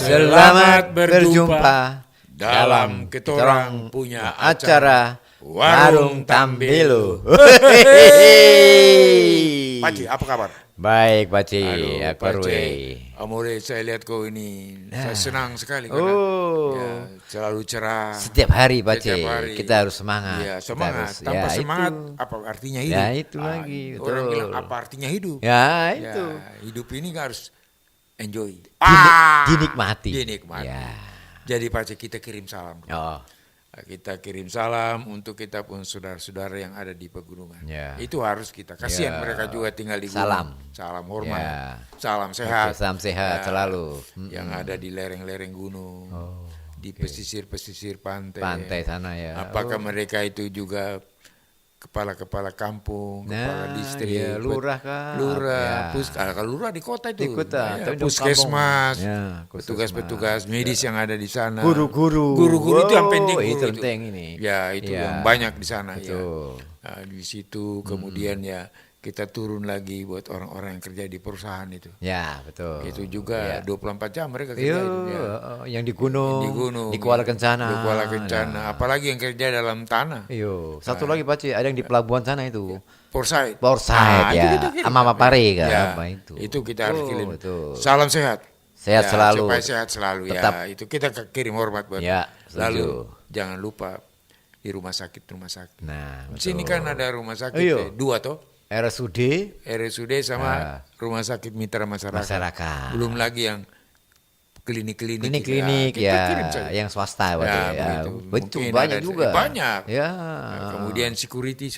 Selamat berjumpa dalam ketorang punya acara Warung Tambilu. Paci, apa kabar? Baik, Paci. Amore, saya lihat kau ini, saya senang sekali karena selalu cerah. Setiap hari, Paci. Setiap hari. Kita harus semangat. Ya, semangat. Harus, Tanpa semangat, itu. apa artinya hidup? Ya, itu lagi. Betul. Orang bilang, apa artinya hidup? Ya, itu. Hidup ini harus enjoy. Dinikmati. Ya. Jadi Paci, kita kirim salam. Oh. Kita kirim salam untuk kita pun saudara-saudara yang ada di pegunungan. Ya. Itu harus kita. Kasihan mereka juga tinggal di gunung. Salam hormat. Ya. Salam sehat. Salam sehat selalu. Yang ada di lereng-lereng gunung. Di pesisir-pesisir pantai. Pantai sana ya. Apakah mereka itu juga kepala-kepala kampung, kepala distrik, ya, lurah kan? Lurah, kalau lurah di kota itu, di kota, puskesmas, ya, petugas-petugas medis yang ada di sana, guru-guru itu yang penting, itu penting ini, ya itu yang banyak di sana, betul. Ya. Nah, di situ kemudian ya kita turun lagi buat orang-orang yang kerja di perusahaan itu. Ya, betul. Itu juga 24 jam mereka kerja itu. Yang di gunung, di Kuala Kencana. Di Kuala Kencana, apalagi yang kerja dalam tanah. Satu lagi Paci, ada yang di pelabuhan sana itu. Portside ya. Ama Mapare kan. Ya, itu. Itu kita harus kirim. Betul. Salam sehat. Sehat selalu. Supaya sehat selalu. Tetap. Ya, itu kita kirim hormat buat. Ya, lalu jangan lupa di rumah sakit. Nah, di sini kan ada rumah sakit 2 toh. RSUD sama Rumah Sakit Mitra Masyarakat. Belum lagi yang klinik yang swasta betul banyak juga. Banyak. Ya. Nah, kemudian security.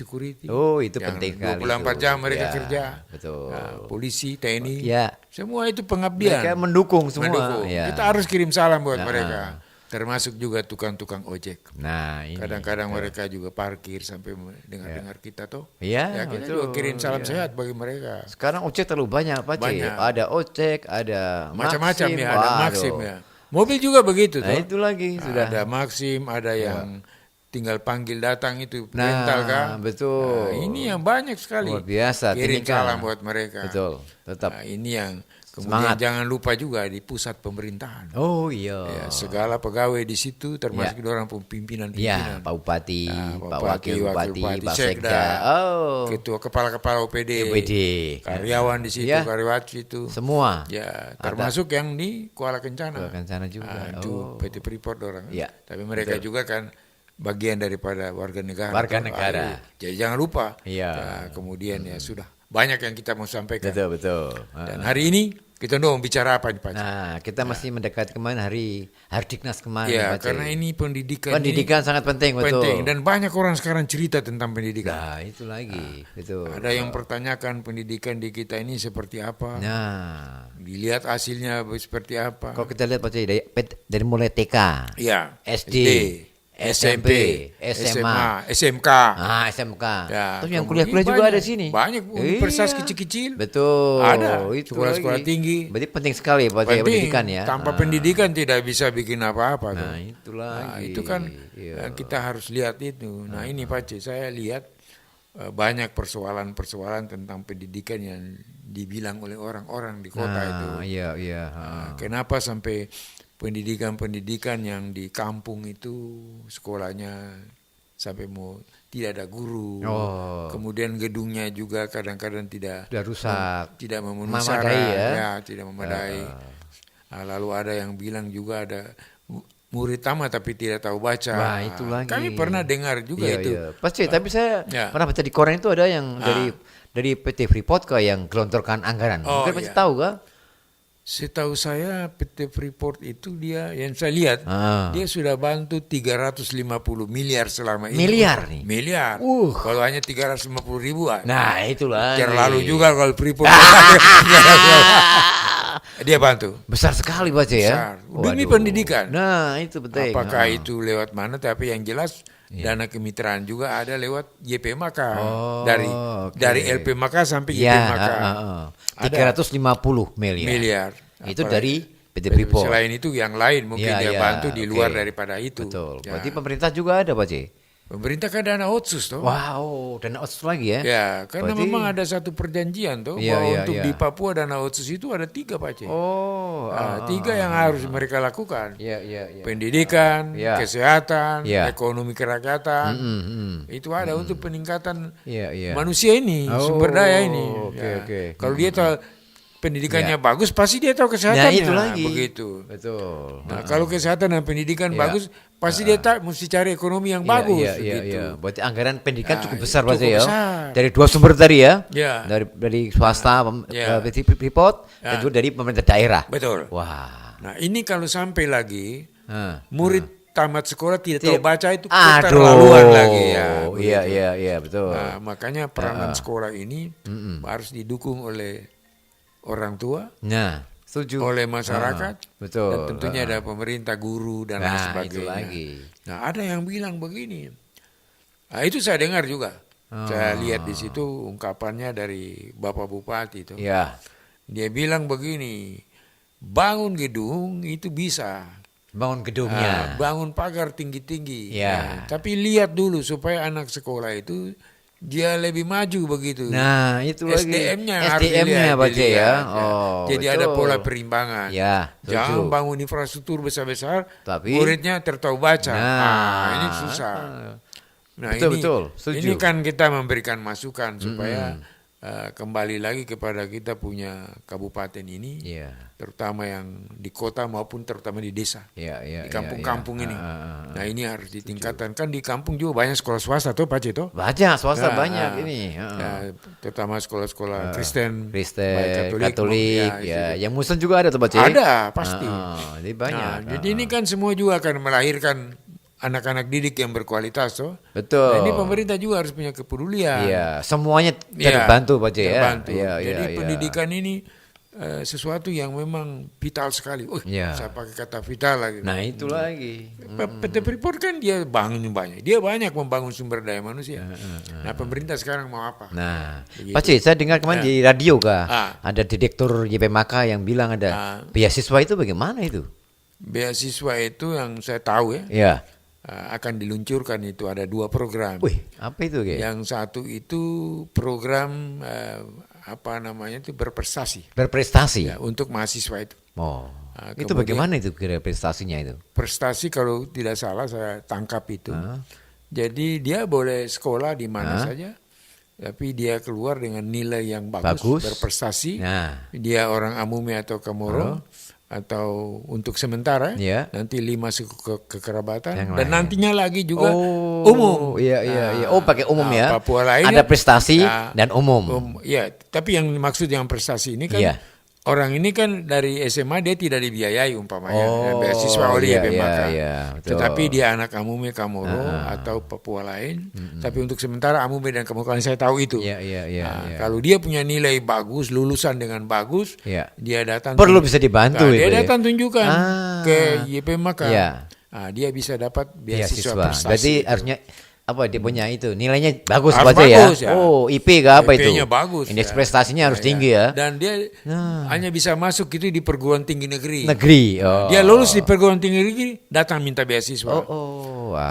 Oh, itu penting sekali. 24 jam mereka kerja. Betul. Nah, polisi, TNI. Ya. Semua itu pengabdian. Mereka mendukung semua. Ya. Kita harus kirim salam buat mereka. Termasuk juga tukang-tukang ojek. Nah, ini. Kadang-kadang mereka juga parkir sampai dengar kita toh. Iya, kita juga kirim salam sehat bagi mereka. Sekarang ojek terlalu banyak, Pak. Ada ojek, ada macam-macam ya, ada Maxim ya. Mobil juga begitu toh. Nah, itu lagi sudah. Ada Maxim, ada yang tinggal panggil datang itu rental kan. Betul. Nah, ini yang banyak sekali. Luar biasa. Kirim salam buat mereka. Betul. Tetap. Nah, ini yang kemudian jangan lupa juga di pusat pemerintahan. Oh iya. Ya, segala pegawai di situ termasuk orang pimpinan. Ya, Pak Bupati, Pak Wakil Bupati, Pak Sekda, ketua kepala OPD, karyawan di situ, karyawati itu. Semua. Ya, termasuk yang di Kuala Kencana. Kuala Kencana juga. Itu PT Freeport orang. Ya. Tapi mereka juga kan bagian daripada warga negara. Warga negara. Jadi jangan lupa. Iya. Nah, kemudian ya sudah banyak yang kita mau sampaikan. Betul. Dan hari ini kita mau bicara apa nih Pak? Nah, kita masih mendekati kemarin hari Hardiknas kemarin. Ya, karena ini pendidikan. Pendidikan sangat penting, betul. Dan banyak orang sekarang cerita tentang pendidikan. Nah, itu lagi. Betul. Ada yang pertanyakan pendidikan di kita ini seperti apa? Nah, dilihat hasilnya seperti apa? Kalau kita lihat Pak dari mulai TK, SD, SMP, SMA, SMK. SMK. Ya, terus yang kuliah-kuliah juga ada di sini. Banyak universitas kecil-kecil. Betul. Ada. Itu sekolah-sekolah tinggi. Berarti penting sekali buat pendidikan ya. Tanpa pendidikan tidak bisa bikin apa-apa. Nah, itu lagi. Nah, itu kan kita harus lihat itu. Nah, ini Pak C, saya lihat banyak persoalan-persoalan tentang pendidikan yang dibilang oleh orang-orang di kota itu. Iya. Kenapa sampai pendidikan yang di kampung itu sekolahnya sampai tidak ada guru, kemudian gedungnya juga kadang-kadang tidak rusak, tidak memenuhi syarat, tidak memadai. Lalu ada yang bilang juga ada murid tamat tapi tidak tahu baca. Wah, itu lagi. Kami pernah dengar juga itu. Pasti, tapi saya pernah baca di koran itu ada yang dari PT Freeport yang gelontorkan anggaran. Mungkin pasti tahu kan? Setahu saya PT Freeport itu dia yang saya lihat dia sudah bantu 350 miliar selama ini. Miliar nih. Miliar. Kalau hanya 350 ribu. Nah, itulah. Terlalu juga kalau Freeport. Dia bantu. Besar sekali Pak ya. Besar. Demi pendidikan. Nah, itu betul. Apakah itu lewat mana, tapi yang jelas dana kemitraan juga ada lewat YP Maka. Dari LP Maka sampai YP Maka. 350 miliar. Itu dari PT Freeport. Selain itu yang lain mungkin dia bantu di luar daripada itu. Betul. Berarti pemerintah juga ada Pak C? Pemerintah kan dana otsus toh. Wow, dana otsus lagi ya? Ya, karena memang ada satu perjanjian toh bahwa untuk di Papua dana otsus itu ada 3 Pak C. 3 yang harus mereka lakukan. Pendidikan, kesehatan, ekonomi kerakyatan. Itu ada untuk peningkatan manusia ini, sumber daya ini. Kalau dia tahu pendidikannya bagus, pasti dia tahu kesehatannya. Nah, itu lagi. Begitu. Betul. Nah, kalau kesehatan dan pendidikan bagus, pasti dia mesti cari ekonomi yang bagus. Gitu. Berarti anggaran pendidikan cukup besar Pak ya. Dari 2 sumber tadi ya. Dari swasta, PT Freeport, dan juga dari pemerintah daerah. Betul. Wah. Nah, ini kalau sampai lagi murid tamat sekolah tidak tahu baca itu keterlaluan lagi ya. Iya, betul. Nah, makanya peranan sekolah ini harus didukung oleh orang tua, setuju. Oleh masyarakat, betul. Dan tentunya ada pemerintah, guru dan lain sebagainya. Itu lagi. Nah, ada yang bilang begini. Nah, itu saya dengar juga. Saya lihat di situ ungkapannya dari Bapak Bupati itu. Dia bilang begini, bangun gedung itu bisa. Bangun gedungnya. Bangun pagar tinggi-tinggi. Tapi lihat dulu supaya anak sekolah itu dia lebih maju begitu. Nah, itu lagi. SDM-nya Pak C ya. Jadi betul. Ada pola perimbangan. Jangan bangun infrastruktur besar-besar, tapi muridnya tertahu baca. Ini susah. Nah, betul. Ini kan kita memberikan masukan supaya kembali lagi kepada kita punya kabupaten ini, terutama yang di kota maupun terutama di desa, di kampung-kampung ini. Nah, ini harus ditingkatkan. Kan di kampung juga banyak sekolah swasta tuh Pak Cito. Banyak swasta banyak ini. Terutama sekolah-sekolah Kristen, Katolik, yang Muslim juga ada tuh Pak Cito. Ada pasti. Jadi banyak. Jadi ini kan semua juga akan melahirkan anak-anak didik yang berkualitas toh. Betul. Nah, ini pemerintah juga harus punya kepedulian. Semuanya terbantu Pak C ya. Terbantu. Jadi pendidikan ini sesuatu yang memang vital sekali. Saya pakai kata vital lagi. Nah, itu lagi. PT Freeport kan dia bangun banyak. Dia banyak membangun sumber daya manusia. Nah, pemerintah sekarang mau apa? Nah, Pak C, saya dengar kemarin di radio ada direktur YP Maka yang bilang ada beasiswa itu bagaimana itu? Beasiswa itu yang saya tahu akan diluncurkan itu ada 2 program. Apa itu Yang satu itu program itu berprestasi. Berprestasi untuk mahasiswa itu. Itu bagaimana itu kira prestasinya itu? Prestasi kalau tidak salah saya tangkap itu. Jadi dia boleh sekolah di mana saja, tapi dia keluar dengan nilai yang bagus. Berprestasi. Dia orang Amume atau Kamoro. Atau untuk sementara nanti 5 suku kekerabatan dan nantinya lagi juga umum. Pakai umum ya. Papua lain ada prestasi dan umum. Tapi yang maksud yang prestasi ini kan orang ini kan dari SMA dia tidak dibiayai umpamanya beasiswa oleh YP Maka. Tetapi dia anak Amume Kamoro atau Papua lain, tapi untuk sementara Amume dan Kamoro saya tahu itu. Kalau dia punya nilai bagus, lulusan dengan bagus, dia datang perlu bisa dibantu dia datang tunjukkan ke YP Maka. Dia bisa dapat beasiswa prestasi. Berarti harusnya dia punya itu nilainya bagus baca ya. IP apa itu? IP-nya bagus. Indeks prestasinya harus tinggi ya. Dan dia hanya bisa masuk gitu di perguruan tinggi negeri. Dia lulus di perguruan tinggi negeri, datang minta beasiswa.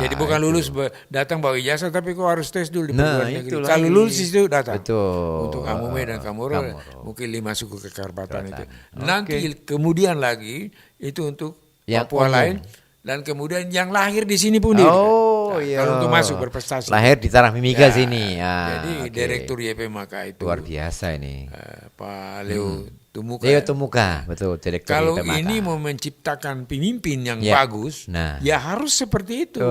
Jadi bukan lulus datang bawa ijazah, tapi kau harus tes dulu di perguruan negeri. Kalau lulus itu datang. Untuk Amume dan Kamoro mungkin 5 suku kekerabatan itu. Nanti kemudian lagi itu untuk Papua lain. Dan kemudian yang lahir di sini pun kalau untuk masuk berprestasi. Lahir di Tanah Mimiga sini. Jadi direktur YP Maka itu luar biasa ini. Pak Leo Tumuka. Leo Tumuka, betul direktur Kalau YP Maka. ini mau menciptakan pemimpin yang bagus, ya harus seperti itu.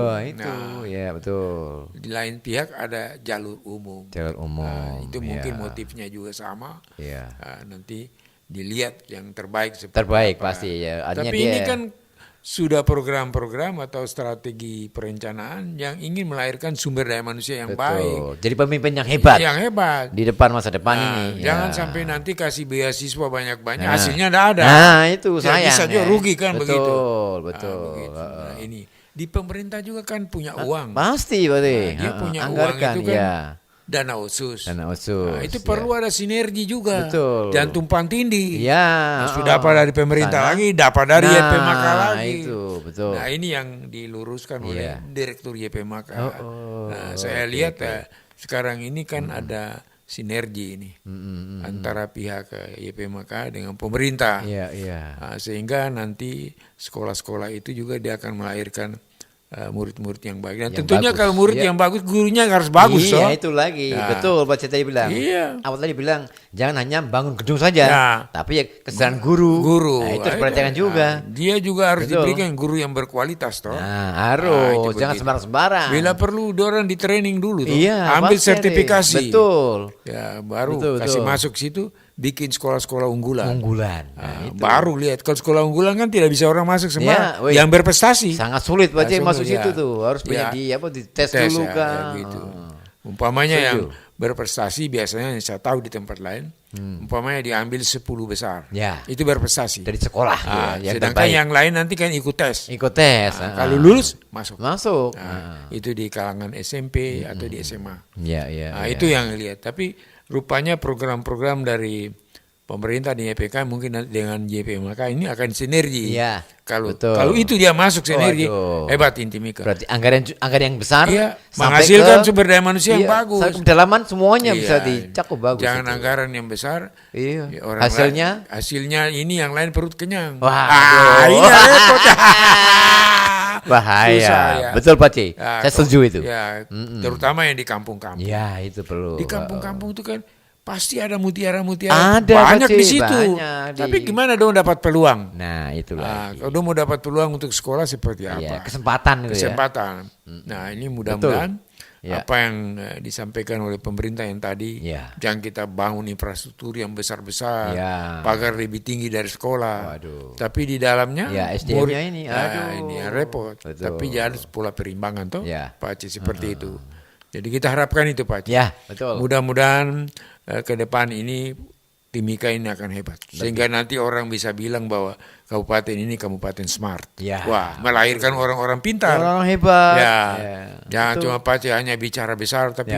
Betul. Di lain pihak ada jalur umum. Jalur umum. Itu mungkin motifnya juga sama. Nanti dilihat yang terbaik. Terbaik pasti ya. Tapi ini kan sudah program-program atau strategi perencanaan yang ingin melahirkan sumber daya manusia yang baik. Jadi pemimpin yang hebat. Yang hebat. Di depan masa depan ini. Jangan sampai nanti kasih beasiswa banyak-banyak, hasilnya tidak ada. Nah itu sayang. Bisa juga rugi kan begitu. Betul. Nah, ini di pemerintah juga kan punya uang. Pasti berarti. Dia punya anggarkan, uang itu kan. Dana khusus. Nah, itu perlu ada sinergi juga. Betul. Jangan tumpang tindih. Ya. Sudah dapat dari pemerintah lagi, dapat dari YPMK lagi. Itu betul. Nah ini yang diluruskan oleh Direktur YPMK. Nah saya lihat sekarang ini kan ada sinergi ini antara pihak YPMK dengan pemerintah. Nah, sehingga nanti sekolah-sekolah itu juga dia akan melahirkan murid-murid yang baik. Dan tentunya bagus. Kalau murid yang bagus, gurunya harus bagus. Iya, itu lagi. Betul, Pak Cita bilang. Iya. Awal tadi bilang, jangan hanya bangun gedung saja, tapi ya kesadaran guru. Nah, itu perhatikan juga. Dia juga harus diberikan guru yang berkualitas, toh. Nah, harus. Jangan sembarang-sembarang. Bila perlu, orang di training dulu, toh. Iya, ambil sertifikasi. Betul. Ya, baru kasih masuk situ. Bikin sekolah-sekolah unggulan. Baru lihat kalau sekolah unggulan kan tidak bisa orang masuk semua yang berprestasi. Sangat sulit Pak masuk situ tuh. Harus punya di tes dulu kan. Gitu. Umpamanya yang berprestasi biasanya yang saya tahu di tempat lain, umpamanya diambil 10 besar. Itu berprestasi dari sekolah. Sedangkan yang lain nanti kan ikut tes. Kalau lulus masuk. Itu di kalangan SMP atau di SMA. Itu yang lihat. Tapi rupanya program-program dari pemerintah di YPK mungkin dengan YPMK ini akan sinergi. Kalau itu dia masuk sinergi, hebat Intimika. Berarti anggaran yang besar, menghasilkan sumber daya manusia yang bagus. Kedalaman semuanya bisa dicakup bagus. Jangan anggaran yang besar. Hasilnya ini yang lain perut kenyang. Ini repot. Bahaya. Betul Pak C. Saya setuju itu. Terutama yang di kampung-kampung. Itu perlu. Di kampung-kampung itu kan pasti ada mutiara-mutiara banyak di situ. Tapi gimana dong dapat peluang? Nah, itulah. Kalau dong mau dapat peluang untuk sekolah seperti apa? Kesempatan. Nah, ini mudah-mudahan apa yang disampaikan oleh pemerintah yang tadi, jangan kita bangun infrastruktur yang besar-besar, pagar lebih tinggi dari sekolah. Tapi di dalamnya SDM-nya ini yang repot. Tapi jangan pola perimbangan toh, Pak Aceh seperti itu. Jadi kita harapkan itu Pak Aceh. Mudah-mudahan ke depan ini Timika ini akan hebat. Sehingga nanti orang bisa bilang bahwa kabupaten ini kabupaten smart. Wah, melahirkan orang-orang pintar. Orang hebat. Jangan cuma Pak Aceh hanya bicara besar tapi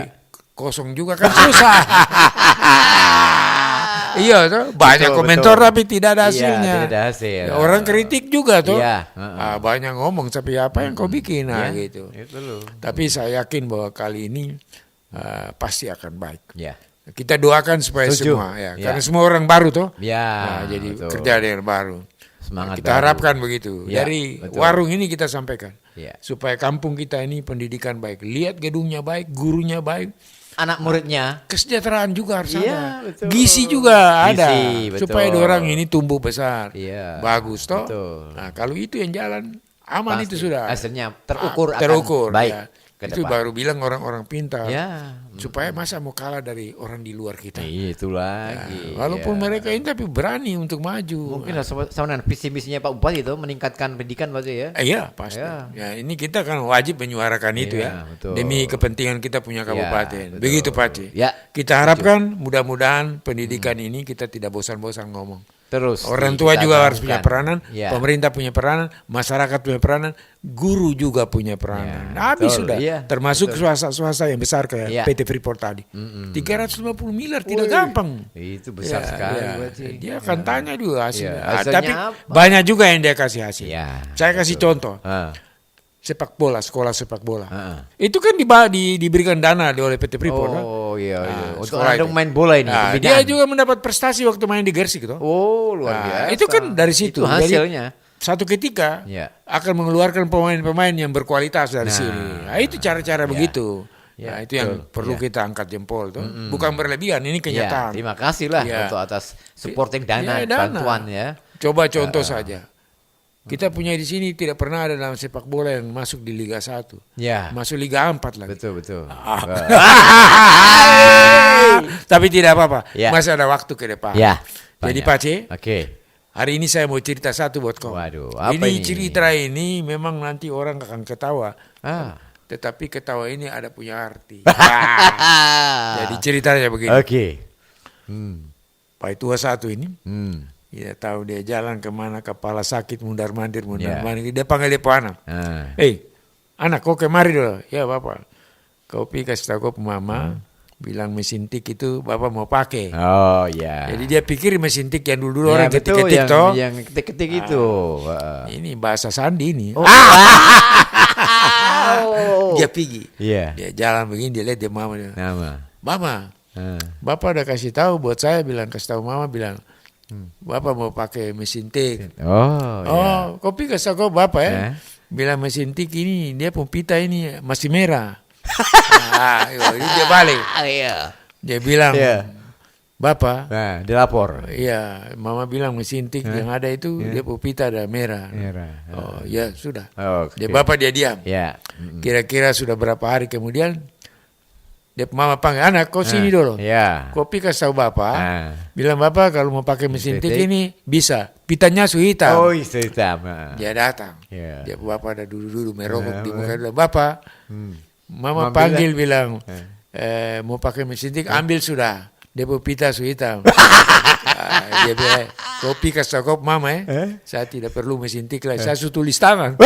kosong juga kan susah. Iya tuh, banyak komentar tapi tidak ada hasilnya. Tidak ada hasil. Orang kritik juga tuh. Banyak ngomong tapi apa yang kau bikin gitu. Tapi saya yakin bahwa kali ini pasti akan baik. Kita doakan supaya semua karena semua orang baru tuh. Jadi kerja dengan baru. Semangat kita harapkan begitu. Dari warung ini kita sampaikan supaya kampung kita ini pendidikan baik. Lihat gedungnya baik, gurunya baik. Anak muridnya kesejahteraan juga harus ada, gizi juga ada, supaya orang ini tumbuh besar, bagus toh. Nah kalau itu yang jalan aman itu sudah hasilnya terukur, baik. Itu baru bilang orang-orang pintar, supaya masa mau kalah dari orang di luar kita. Itu lagi. Walaupun mereka ini tapi berani untuk maju. Mungkin sama visi misinya Pak Bupati itu meningkatkan pendidikan Pak ya. Iya pasti. Ya ini kita kan wajib menyuarakan itu demi kepentingan kita punya kabupaten. Begitu Pak. Kita harapkan mudah-mudahan pendidikan ini kita tidak bosan-bosan ngomong. Terus orang tua juga harus punya peranan, pemerintah punya peranan, masyarakat punya peranan, guru juga punya peranan. Habis sudah, termasuk swasta yang besar kayak PT Freeport tadi. 350 miliar tidak gampang. Itu besar sekali. Dia akan tanya juga hasilnya. Tapi banyak juga yang dia kasih hasil. Saya kasih contoh. Sepak bola, sekolah sepak bola. Itu kan diberikan dana oleh PT Freeport. Untuk ada main bola ini. Dia juga mendapat prestasi waktu main di Gersik itu. Luar biasa. Itu kan dari situ. Itu hasilnya. Satu ketika akan mengeluarkan pemain-pemain yang berkualitas dari sini. Nah, itu cara-cara begitu. Nah, itu yang perlu kita angkat jempol tuh. Bukan berlebihan, ini kenyataan. Terima kasih lah untuk atas supporting dana, bantuan ya. Coba contoh saja. Kita punya di sini tidak pernah ada dalam sepak bola yang masuk di Liga 1. Masuk Liga 4 lagi. Betul. Tapi tidak apa-apa. Masih ada waktu ke depan. Jadi Pace, hari ini saya mau cerita satu buat kau. Waduh, apa ini cerita ini memang nanti orang akan ketawa. Tetapi ketawa ini ada punya arti. Jadi ceritanya begini. Pak tua satu ini, dia tahu dia jalan kemana, kepala sakit, mundar-mandir. Dia panggil dia anak. Hei, anak kau kemari dulu. Ya bapak, kau pergi kasih tahu kau mama, bilang mesin tik itu bapak mau pakai. Oh ya. Jadi dia pikir mesin tik yang dulu orang ketik-ketik toh. Yang ketik-ketik itu. Ini bahasa sandi ini. Dia pergi. Dia jalan begini, dia lihat dia mama. Mama, bapak udah kasih tahu buat saya, bilang kasih tahu mama, bilang bapak mau pakai mesin tik. Kau pergi kasih tahu bapak ya. Bilang mesin tik ini dia pita ini masih merah. Ini dia balik. Dia bilang, bapak. Dia lapor. Iya, mama bilang mesin tik yang ada itu dia pita ada merah. Oh ya sudah. Dia bapak dia diam. Kira-kira sudah berapa hari kemudian dia mama panggil, anak kau sini dulu. Kau kasih tahu bapak. Bilang bapak kalau mau pakai mesin tik ini bisa. Pitanya su hitam. Oh hitam. Dia datang. Dia bapak ada duduk-duduk merokok di muka. Bilang, bapak. Mama panggil bilang mau pakai mesin tik, ambil sudah. Dia pita su hitam. Dia bilang, kopi kasih tahu mama saya tidak perlu mesin tik lagi. Saya sudah tulis tangan.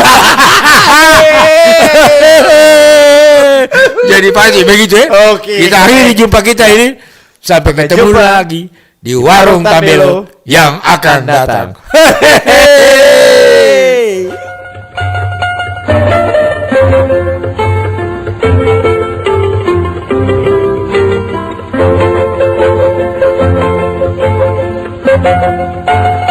Jadi pasti begitu ya. Kita akhiri jumpa kita ini. Sampai ketemu lagi di warung Tabelo yang akan datang. Thank you.